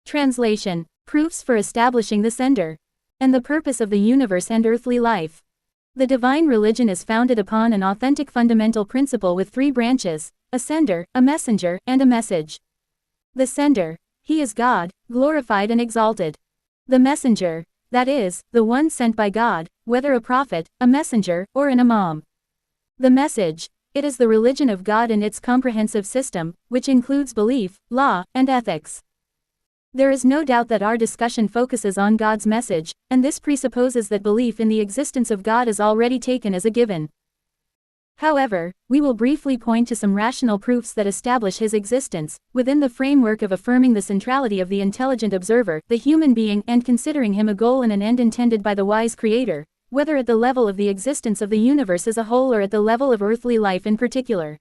Translation: Proofs for establishing the sender and the purpose of the universe and earthly life. The divine religion is founded upon an authentic fundamental principle with three branches: a sender, a messenger, and a message. The sender, he is God, glorified and exalted. The messenger, that is, the one sent by God, whether a prophet, a messenger, or an imam. The message, it is the religion of God and its comprehensive system, which includes belief, law, and ethics. There is no doubt that our discussion focuses on God's message, and this presupposes that belief in the existence of God is already taken as a given. However, we will briefly point to some rational proofs that establish his existence, within the framework of affirming the centrality of the intelligent observer, the human being, and considering him a goal and an end intended by the wise Creator, whether at the level of the existence of the universe as a whole or at the level of earthly life in particular.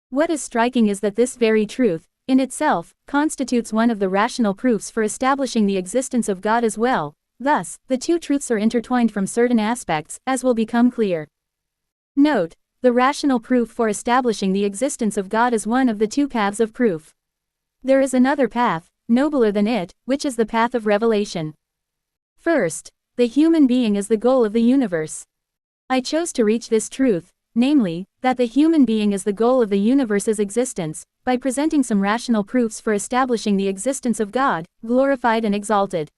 What is striking is that this very truth, in itself, constitutes one of the rational proofs for establishing the existence of God as well. Thus, the two truths are intertwined from certain aspects, as will become clear. Note: the rational proof for establishing the existence of God is one of the two paths of proof. There is another path, nobler than it, which is the path of revelation. First, the human being is the goal of the universe. I chose to reach this truth, namely, that the human being is the goal of the universe's existence, by presenting some rational proofs for establishing the existence of God, glorified and exalted.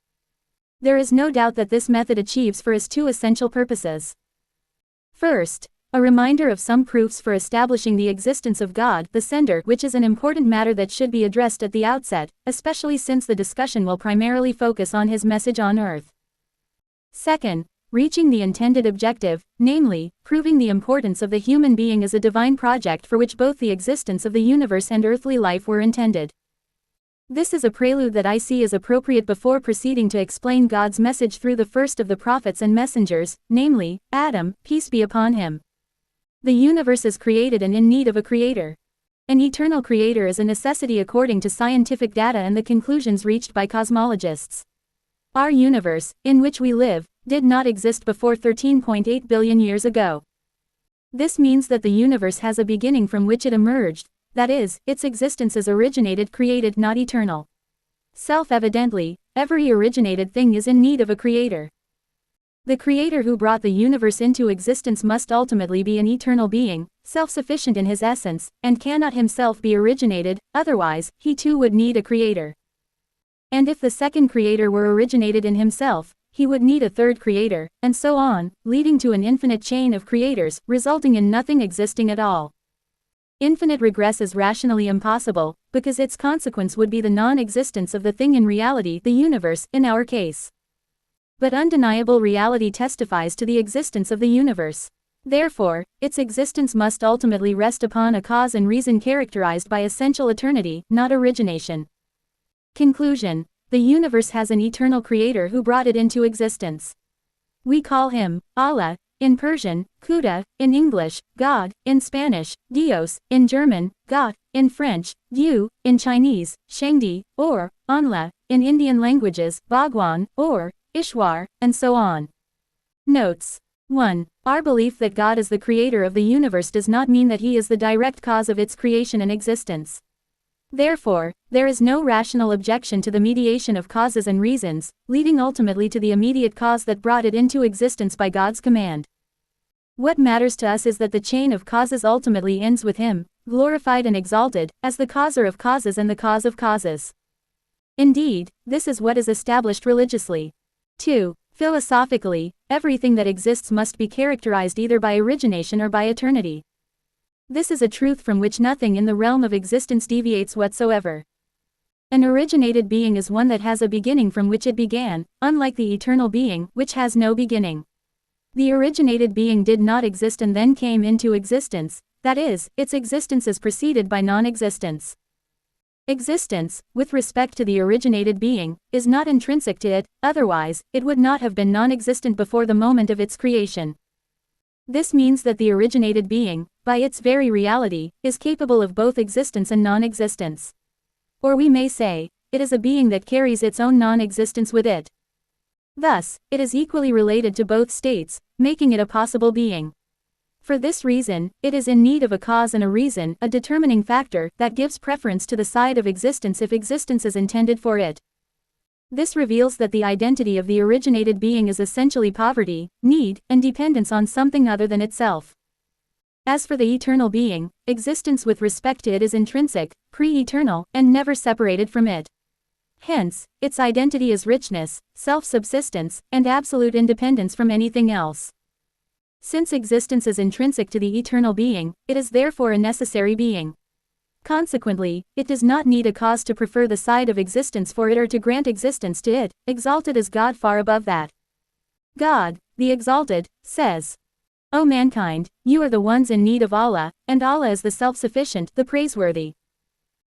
There is no doubt that this method achieves for us two essential purposes. First, a reminder of some proofs for establishing the existence of God, the sender, which is an important matter that should be addressed at the outset, especially since the discussion will primarily focus on his message on earth. Second, reaching the intended objective, namely, proving the importance of the human being as a divine project for which both the existence of the universe and earthly life were intended. This is a prelude that I see as appropriate before proceeding to explain God's message through the first of the prophets and messengers, namely, Adam, peace be upon him. The universe is created and in need of a creator. An eternal creator is a necessity according to scientific data and the conclusions reached by cosmologists. Our universe, in which we live, did not exist before 13.8 billion years ago. This means that the universe has a beginning from which it emerged, that is, its existence is originated, created, not eternal. Self-evidently, every originated thing is in need of a creator. The creator who brought the universe into existence must ultimately be an eternal being, self-sufficient in his essence, and cannot himself be originated, otherwise, he too would need a creator. And if the second creator were originated in himself, he would need a third creator, and so on, leading to an infinite chain of creators, resulting in nothing existing at all. Infinite regress is rationally impossible, because its consequence would be the non-existence of the thing in reality, the universe, in our case. But undeniable reality testifies to the existence of the universe. Therefore, its existence must ultimately rest upon a cause and reason characterized by essential eternity, not origination. Conclusion: the universe has an eternal creator who brought it into existence. We call him Alaa, in Persian, Khuda, in English, God, in Spanish, Dios, in German, Gott, in French, Dieu, in Chinese, Shangdi, or Anla, in Indian languages, Bhagwan, or Ishwar, and so on. Notes: 1. Our belief that God is the creator of the universe does not mean that he is the direct cause of its creation and existence. Therefore, there is no rational objection to the mediation of causes and reasons, leading ultimately to the immediate cause that brought it into existence by God's command. What matters to us is that the chain of causes ultimately ends with him, glorified and exalted, as the causer of causes and the cause of causes. Indeed, this is what is established religiously. 2. Philosophically, everything that exists must be characterized either by origination or by eternity. This is a truth from which nothing in the realm of existence deviates whatsoever. An originated being is one that has a beginning from which it began, unlike the eternal being, which has no beginning. The originated being did not exist and then came into existence, that is, its existence is preceded by non-existence. Existence, with respect to the originated being, is not intrinsic to it, otherwise, it would not have been non-existent before the moment of its creation. This means that the originated being, by its very reality, is capable of both existence and non-existence. Or we may say, it is a being that carries its own non-existence with it. Thus, it is equally related to both states, making it a possible being. For this reason, it is in need of a cause and a reason, a determining factor, that gives preference to the side of existence if existence is intended for it. This reveals that the identity of the originated being is essentially poverty, need, and dependence on something other than itself. As for the eternal being, existence with respect to it is intrinsic, pre-eternal, and never separated from it. Hence, its identity is richness, self-subsistence, and absolute independence from anything else. Since existence is intrinsic to the eternal being, it is therefore a necessary being. Consequently, it does not need a cause to prefer the side of existence for it or to grant existence to it, exalted as God far above that. God, the exalted, says, O mankind, you are the ones in need of Allah, and Allah is the self-sufficient, the praiseworthy.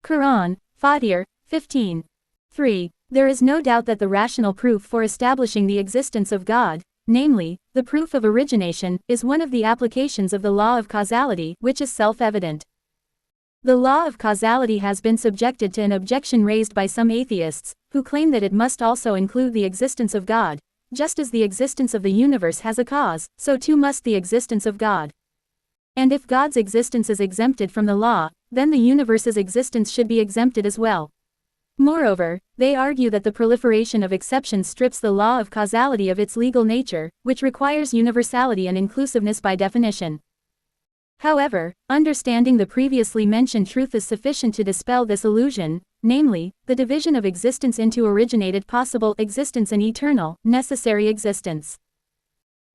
Quran, Fatir, 15. 3. There is no doubt that the rational proof for establishing the existence of God, namely, the proof of origination, is one of the applications of the law of causality, which is self-evident. The law of causality has been subjected to an objection raised by some atheists, who claim that it must also include the existence of God. Just as the existence of the universe has a cause, so too must the existence of God. And if God's existence is exempted from the law, then the universe's existence should be exempted as well. Moreover, they argue that the proliferation of exceptions strips the law of causality of its legal nature, which requires universality and inclusiveness by definition. However, understanding the previously mentioned truth is sufficient to dispel this illusion, namely, the division of existence into originated possible existence and eternal, necessary existence.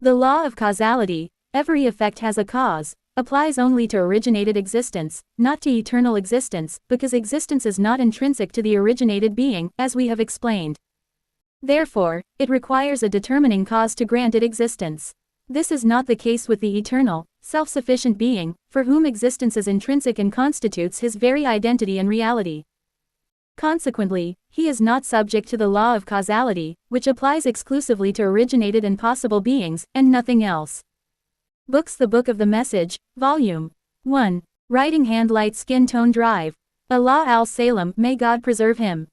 The law of causality, every effect has a cause, applies only to originated existence, not to eternal existence, because existence is not intrinsic to the originated being, as we have explained. Therefore, it requires a determining cause to grant it existence. This is not the case with the eternal, self-sufficient being, for whom existence is intrinsic and constitutes his very identity and reality. Consequently, he is not subject to the law of causality, which applies exclusively to originated and possible beings, and nothing else. Books: The Book of the Message, Volume 1. Writing hand: light skin tone drive. Alaa Salem, may God preserve him.